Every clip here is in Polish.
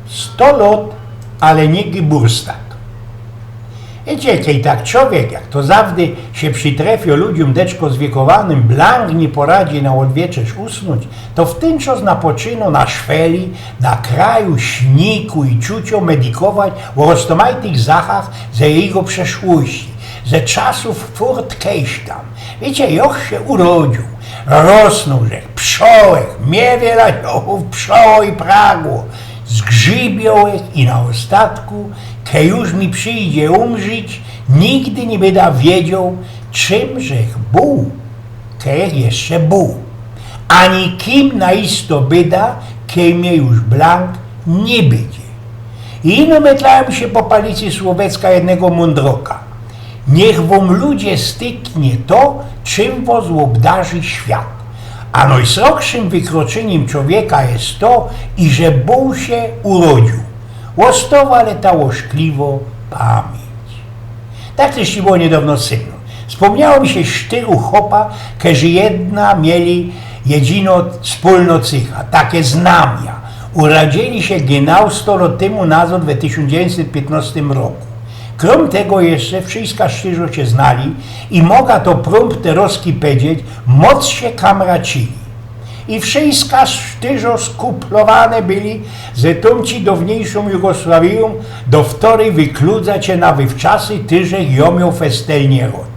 100 lat, ale nie Geburstag. Wiecie, kiedy tak człowiek, jak to zawdy się przytrafia ludziom deczko zwiekowanym, blank nie poradzi na odwieczesz usnąć, to w ten czas napoczyno na szweli, na kraju śniku i czucio medikować o roztomajtych zachach ze jego przeszłości, ze czasów furtkejś tam. Wiecie, joch się urodził, rosnął, że pszczołek, miewiela pszczoło i pragło, zgrzybiołek i na ostatku, ke już mi przyjdzie umrzeć, nigdy nie będę wiedział, czymżech był, ke jeszcze był. Ani kim na isto byda, ke mnie już blank nie będzie. I ino metlałem się po palicy słowecka jednego mądroka. Niech wam ludzie styknie to, czym was obdarzy świat. A najsroczszym wykroczeniem człowieka jest to, i że Bóg się urodził. Łostowa leta łoszkliwo pamięć. Tak też ci było niedawno synu. Wspomniało mi się 4 chopa, którzy jedna mieli jedzino wspólno cycha, takie znamia. Urodzili się genau 100 lat temu nazad w 1915 roku. Krom tego jeszcze wszystko sztyżo się znali i mogła to prompt roski powiedzieć, moc się kamracili. I wszystko sztyżo skuplowane byli, że tomci dawniejszą Jugosławią do wtory wykludzać się na wywczasy tyżech jomią festelnie rod.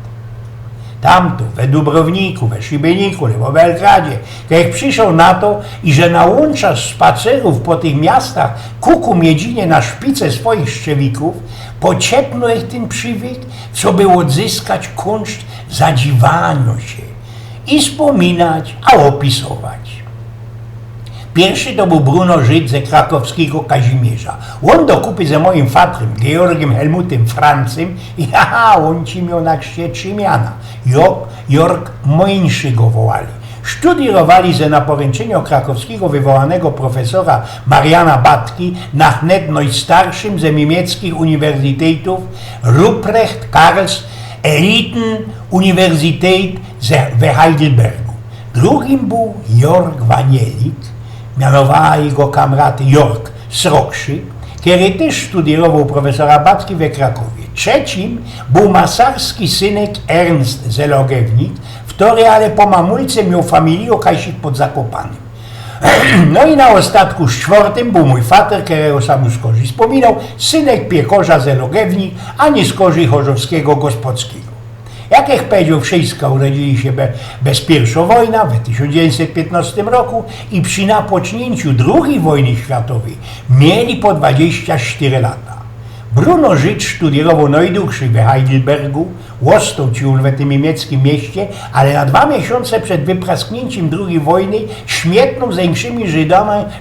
Tamto, we Dubrowniku, we Szybieniku, w Belgradzie, jak przyszedł na to, i że na łączach spacerów po tych miastach kuku miedzinie na szpice swoich szczewików, pociepnął ich ten przywyk, co by odzyskać kunszt zadziwania się i wspominać, a opisować. Pierwszy to był Bruno Żyd ze krakowskiego Kazimierza. On dokupy ze moim fatrem, Georgiem Helmutem Francym, i on ci miał na chrzcie 3 miana. Jork Mońszy go wołali. Studierowali ze na poręczeniu krakowskiego wywołanego profesora Mariana Batki na chnet najstarszym ze niemieckich uniwersytetów Ruprecht Karls Eliten Uniwersytet we Heidelbergu. Drugim był Jorg Wanielik, mianowali go kamrat Jork Srokszy, który też studiował profesora Batki we Krakowie. Trzecim był masarski synek Ernst Zelogewnik, który ale po mamulce miał familię kajsik pod Zakopanem. No i na ostatku 4. był mój fater, którego sam z Korzy wspominał, synek piekorza Zelogewnik, a nie z Korzy Chorzowskiego Gospodskiego. Jak powiedział, wszystko urodzili się bez pierwszej wojny w 1915 roku i przy napocznięciu II wojny światowej mieli po 24 lata. Bruno Żyd studiował najdłuższy w Heidelbergu, ostał ci w tym niemieckim mieście, ale na 2 miesiące przed wyprasknięciem II wojny śmietnął z większymi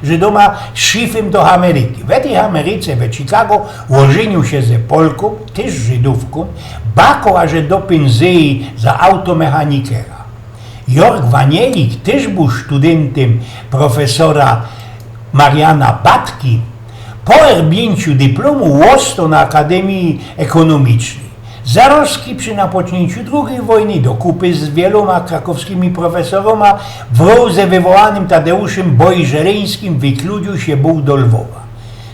Żydoma szyfem do Ameryki. W tej Ameryce, w Chicago, ożenił się ze Polką, też Żydówką, bakał aż do pensji za automechanikera. Jorg Wanielik też był studentem profesora Mariana Batki. Po erbnięciu dyplomu ostał na Akademii Ekonomicznej. Zaroski przy napocznięciu II wojny do kupy z wieloma krakowskimi profesoroma wraz ze wywołanym Tadeuszem Bojżeleńskim wykludził się był do Lwowa.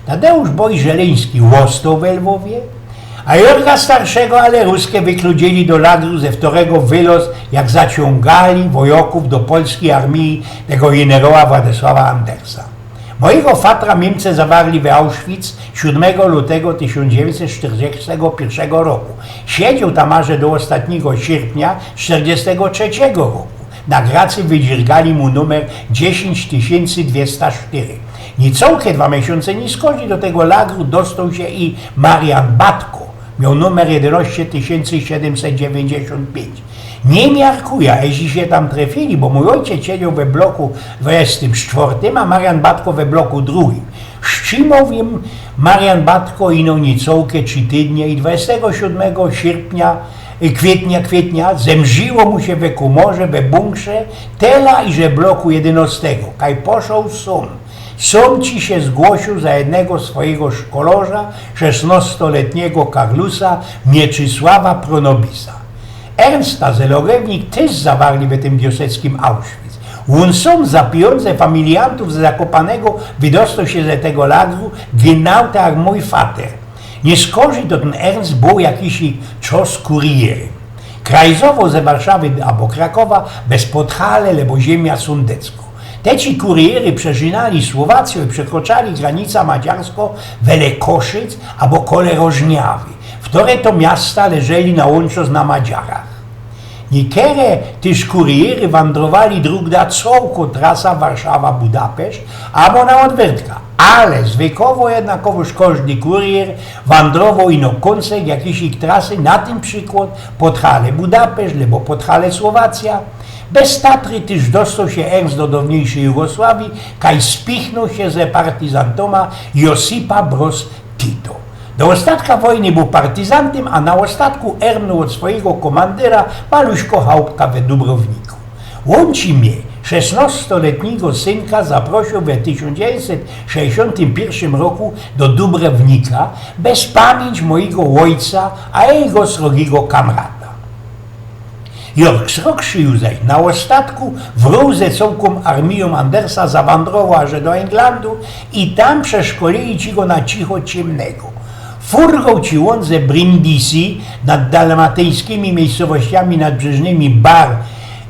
Tadeusz Bojżeleński ostał we Lwowie, a Jorga starszego ale ruskie wykludzili do lagru ze wtorego wylos, jak zaciągali wojaków do polskiej armii tego generała Władysława Andersa. Mojego fatra Niemcy zawarli w Auschwitz 7 lutego 1941 roku. Siedział tam aż do ostatniego sierpnia 1943 roku. Na gracy wydziergali mu numer 10204. Niecałkie 2 miesiące nisko do tego lagru dostał się i Marian Batko. Miał numer 11795. Nie miarkuję, jeśli się tam trafili, bo mój ojciec siedział we bloku 24, a Marian Batko we bloku 2. Szczimał im Marian Batko ino nicołkę 3 tygodnie i 27 kwietnia zemrziło mu się we komorze, we bunkrze, tela i że bloku 11. Kaj poszł Som ci się zgłosił za jednego swojego szkolarza, 16-letniego Karlusa Mieczysława Pronobisa. Ernsta Zelogewnik też zawarli w tym bioseckim Auschwitz. On sam za pieniądze familiantów z Zakopanego wydostał się z tego lagru, genau tak jak mój fater. Nie skorzy to ten Ernst był jakiś czas kurierem. Krajzowo ze Warszawy albo Krakowa bez podhale, lebo ziemia sądecko. Te ci kuriery przeżynali Słowację i przekroczali granicę madziarską wele Koszyc albo kole Rożniawy, w które to miasta leżeli na łączo na Madziarach. Niektóre też kuriery wędrowali dróg da całko trasa Warszawa-Budapeszt albo na odwrotka, ale zwykłowo jednakowoż każdy kurier wędrował ino końcem jakiejś trasy, na tym przykład Podhale Budapeszt lebo Podhale Słowacja. Bez Tatry też dostał się Ernst do dawniejszej Jugosławii, kaj spichnął się ze partyzantoma Josipa Broz Tito. Do ostatka wojny był partyzantem, a na ostatku ernął od swojego komandera maluśko chałupka we Dubrowniku. Łączy mnie, 16-letniego synka, zaprosił w 1961 roku do Dubrownika bez pamięć mojego ojca, a jego srogiego kamrata. Jak srokszy Józef na ostatku wrół ze całką armią Andersa zawędrował aż do Englandu i tam przeszkolili ci go na cicho ciemnego. Furgał ci on ze Brindisi nad dalmatyjskimi miejscowościami nadbrzeżnymi Bar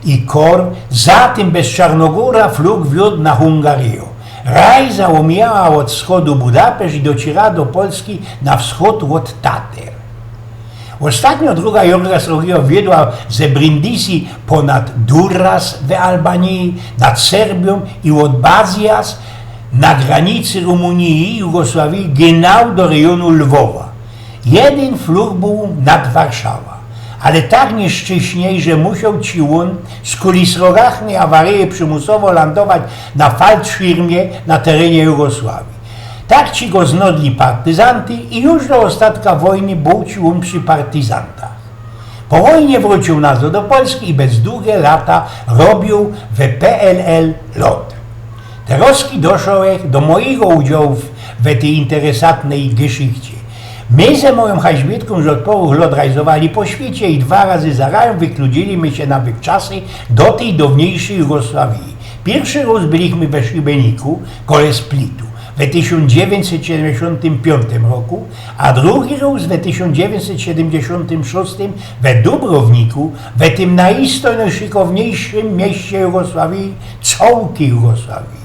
i Kor, zatem bez Czarnogóra flug wiódł na Hungarię. Rajza omijała od wschodu Budapeszt i docierała do Polski na wschód od Tater. Ostatnio druga Jorga Srogiego wiedła ze Brindisi ponad Durras w Albanii, nad Serbią i od Bazias na granicy Rumunii i Jugosławii genau do rejonu Lwowa. Jeden flug był nad Warszawa, ale tak nieszczęśniej, że musiał ci on z kulisrogachnej awarii przymusowo lądować na Fallschirmie na terenie Jugosławii. Tak ci go znodli partyzanty i już do ostatka wojny był ci on przy partyzantach. Po wojnie wrócił nazad do Polski i bez długie lata robił w PLL LOT. Teroski doszło do mojego udziału w tej interesantnej geschichte. My ze moją haźbietką z odporu lot realizowali po świecie i 2 razy za rajem wykludziliśmy się na wywczasy do tej dawniejszej Jugosławii. Pierwszy raz byliśmy we Szybeniku, kole Splitu, w 1975 roku, a drugi raz w 1976 w Dubrowniku, w tym najszykowniejszym mieście Jugosławii, całej Jugosławii.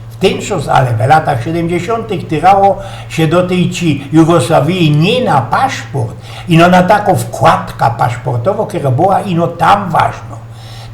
W ten czas, ale w latach 70. tyrało się do tej ci Jugosławii nie na paszport, ino na taką wkładkę paszportową, która była ino tam ważna.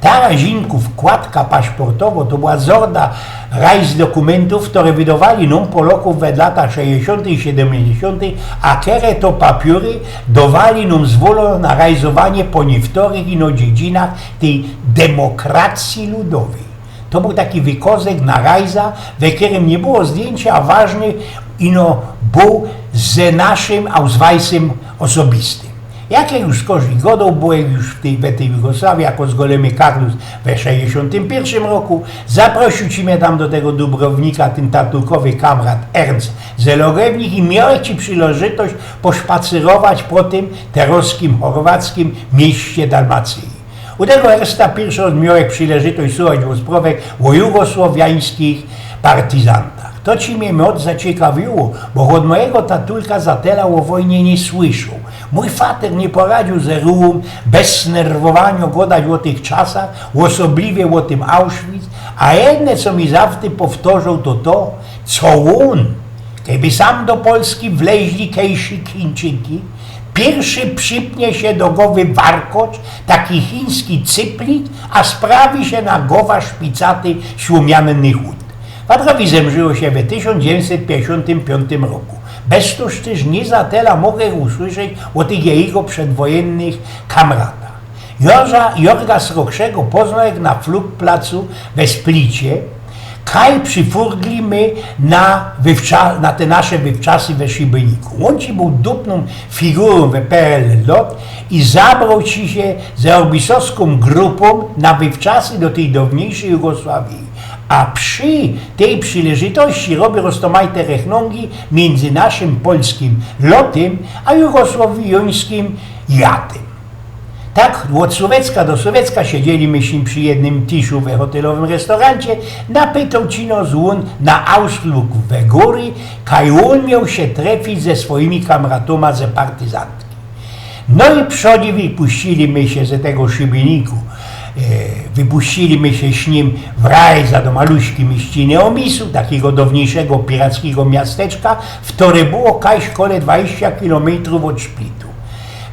Ta razinku wkładka paszportowa to była zorda rajs dokumentów, które wydawali nam Polaków w latach 60. i 70., a które to papiery dawali nam zwolę na realizowanie po niektórych ino dziedzinach tej demokracji ludowej. To był taki wykozek na rajza, w którym nie było zdjęcia, a ważny ino był z naszym Ausweisem osobistym. Jak ja już z korzeń godą byłem już w tej Jugosławii, jako z Golemy Karlus w 61 roku, zaprosił ci mnie tam do tego Dubrownika ten tatulkowy kamrat Ernst Zelogewnik i miałem ci przyłożytość poszpacerować po tym teroskim, chorwackim mieście Dalmacji. U tego Ernsta pierwszy raz miałem przyleżytość słuchać rozprawek o jugosłowiańskich partyzantach. To ci mnie moc zaciekawiło, bo od mojego tatulka zatela o wojnie nie słyszał. Mój fater nie poradził ze rułom, bez znerwowania gadać o tych czasach, osobliwie o tym Auschwitz, a jedne co mi zawsze powtarzał to, co on, kiedy sam do Polski wleźli kejsi Chińczyki, pierwszy przypnie się do głowy warkocz, taki chiński cyplit, a sprawi się na głowa szpicaty słomiany chód. Fatrowi zemrzyło się w 1955 roku. Bez to też nie za tela mogę usłyszeć o tych jego przedwojennych kamratach. Jorga Srokszego poznał na flugplacu we Splicie, kaj przyfurgli my na te nasze wywczasy we Szybeniku. On ci był dupną figurą w PRL LOT i zabrał ci się z orbisowską grupą na wywczasy do tej dawniejszej Jugosławii. A przy tej przyleżytości robi roztomajte rechnągi między naszym polskim lotem a jugosłowiańskim jatem. Tak od Słowecka do Słowecka siedzieliśmy się przy jednym tiszu we hotelowym restaurancie, napytał cino złon na Ausflug we góry, kaj on miał się trefić ze swoimi kamratoma ze partyzantki. No i przodzi wypuściliśmy się z tego szybieniku. Wypuściliśmy się z nim w rajza do maluśki mieściny Omisu, takiego dawniejszego pirackiego miasteczka, w które było kaś kole 20 km od Szpitu.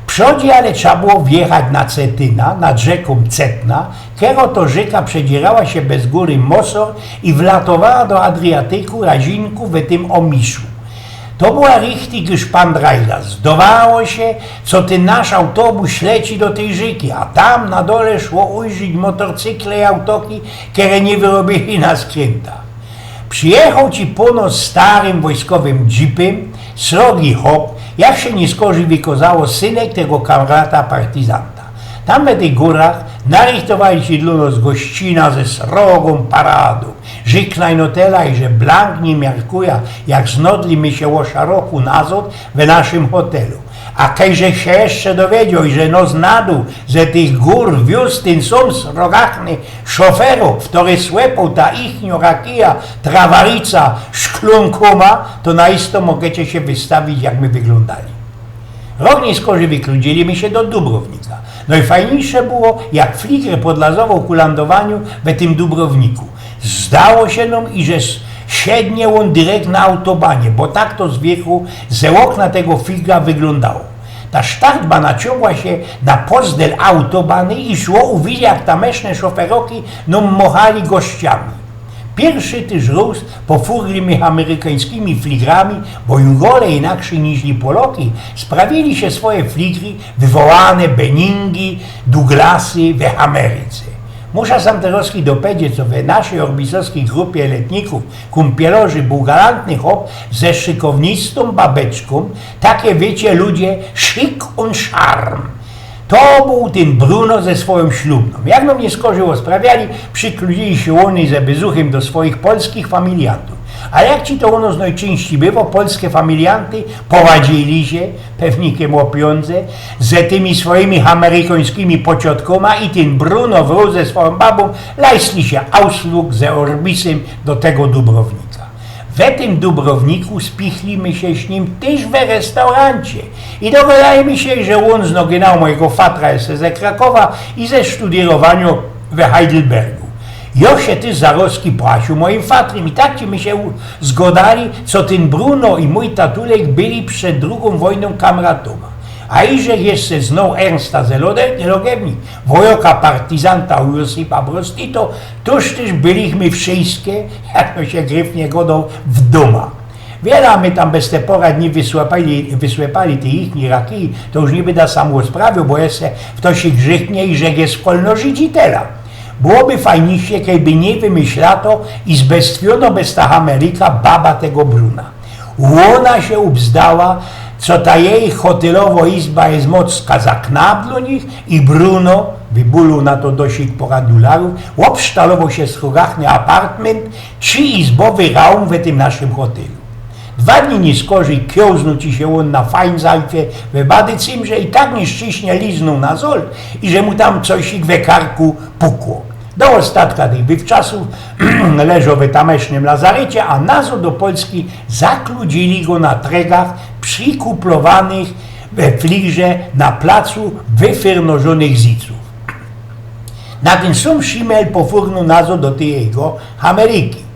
Przodzi ale trzeba było wjechać na Cetyna, nad rzeką Cetna, kiero to rzeka przedzierała się bez góry Mosor i wlatowała do Adriatyku razinku w tym Omiszu. To była richtig szpandrajda. Zdawało się, co ten nasz autobus leci do tej rzeki, a tam na dole szło ujrzeć motorcykle i autoki, które nie wyrobili na skrętach. Przyjechał ci ponos starym wojskowym jeepem, srogi hop, jak się nie skorzy wykazało synek tego kamrata partyzanta. Tam w tych górach narychtowali się dla nas gościna ze srogą paradą. Żyknaj no tela i że blank nie miarkuje, jak znodlimy się o szaroku nazad w naszym hotelu. A kajże się jeszcze dowiedział, że nos na dół ze tych gór wiózł ten sam srogachny szoferów, który słepał ta ichnio rakija, trawarica, szklunkoma, to naisto możecie się wystawić, jak my wyglądali. Rok nie skorzy wykludziliśmy się do Dubrownika. No i fajniejsze było, jak fliker podlazował ku lądowaniu w tym Dubrowniku. Zdało się nam, i że siednie on direkt na autobanie, bo tak to z wieku ze okna tego fligra wyglądało. Ta sztachba naciągła się na pozdel autobany i szło uwidzieć, jak tameszne szoferoki nam mochali gościami. Pierwszy też rósł pofurglymi amerykańskimi fligrami, bo Jungole inakszy niż Poloki sprawili się swoje fligry wywołane Benningi, Douglasy w Ameryce. Muszę sam teraz dopowiedzieć, co w naszej orbisowskiej grupie letników kumpieloży był galantny hop ze szykownistą babeczką, takie wiecie ludzie, szyk und charm. To był ten Bruno ze swoją ślubną. Jak nam nie skorzyło sprawiali, przykludzili się oni ze bezuchem do swoich polskich familiantów. A jak ci to u nas najczęściej było, polskie familianty powadzili się, pewnikiem o pieniądze, ze tymi swoimi amerykańskimi pociotkoma i ten Bruno wróć ze swoją babą lajsli się Ausflug ze Orbisem do tego Dubrownika. W tym Dubrowniku spichlimy się z nim też w restaurancie i dogadajmy się, że on znoginał mojego fatra jest ze Krakowa i ze studiowania w Heidelbergu. Ja się też zarozki płacił moim fatrym i tak ci my się zgodali, co ten Bruno i mój tatulek byli przed II wojną kamratoma. A iże jeszcze znał Ernsta z Logiewnik, wojoka partyzanta u Josipa Brostito, toż też byliśmy wszystkie, jak to się gryfnie godał, w doma. Wiele my tam bez te pora dni wysłepali te ich raki, to już niby da samo sprawił, bo jeszcze w to się grzechnie i że jest wolnożyciciela. Byłoby fajniejsze, kiedyby nie wymyślato i zbestwiono bez ta Ameryka baba tego Bruna. Ona się ubzdała, co ta jej hotelowa izba jest mocka za knap dla nich i Bruno wybulił na to dosyć pora dolarów, obsztalował się schogachny apartment, 3-izbowy raum w tym naszym hotelu. 2 dni nie skorzy kiełznął ci się on na Feinsalfie w Badycym, że i tak nieszczęśnie liznął na zol i że mu tam coś we karku pukło. Do ostatka tych bywczasów leżał w tamesznym lazarecie, a nazo do Polski zakludzili go na tregach przykuplowanych we fligrze na placu wyfirnożonych ziców. Na ten sam szimel pofurnął nazo do tej jego Ameryki.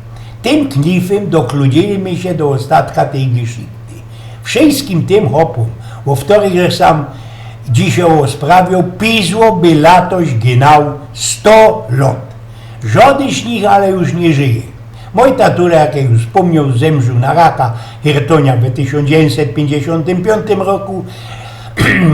Tym knifem dokludziliśmy się do ostatka tej geschichte. Wszystkim tym hopom, o których sam dzisiaj sprawiał, pisło by latoś genau 100 lat. Żaden z nich ale już nie żyje. Mój tatula, jak już wspomniał, zemrzył na raka hirtonia w 1955 roku.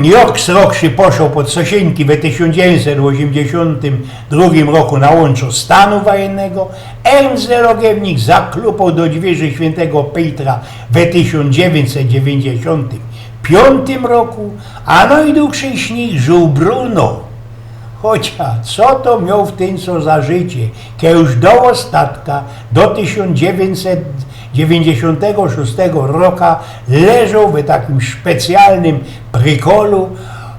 Jork Rokszy poszedł pod Sosieńki w 1982 roku na łączo stanu wojennego. Ernst Logiewnik zaklupał do dwierzy świętego Piotra w 1995 roku, a najdłuższy z nich żył Bruno. Chociaż co to miał w tym co za życie, kiedy już do ostatka, do 1996 roku leżał w takim specjalnym prykolu,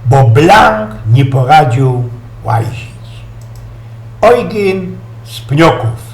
bo blank nie poradził łazić. Eugen z Pnioków.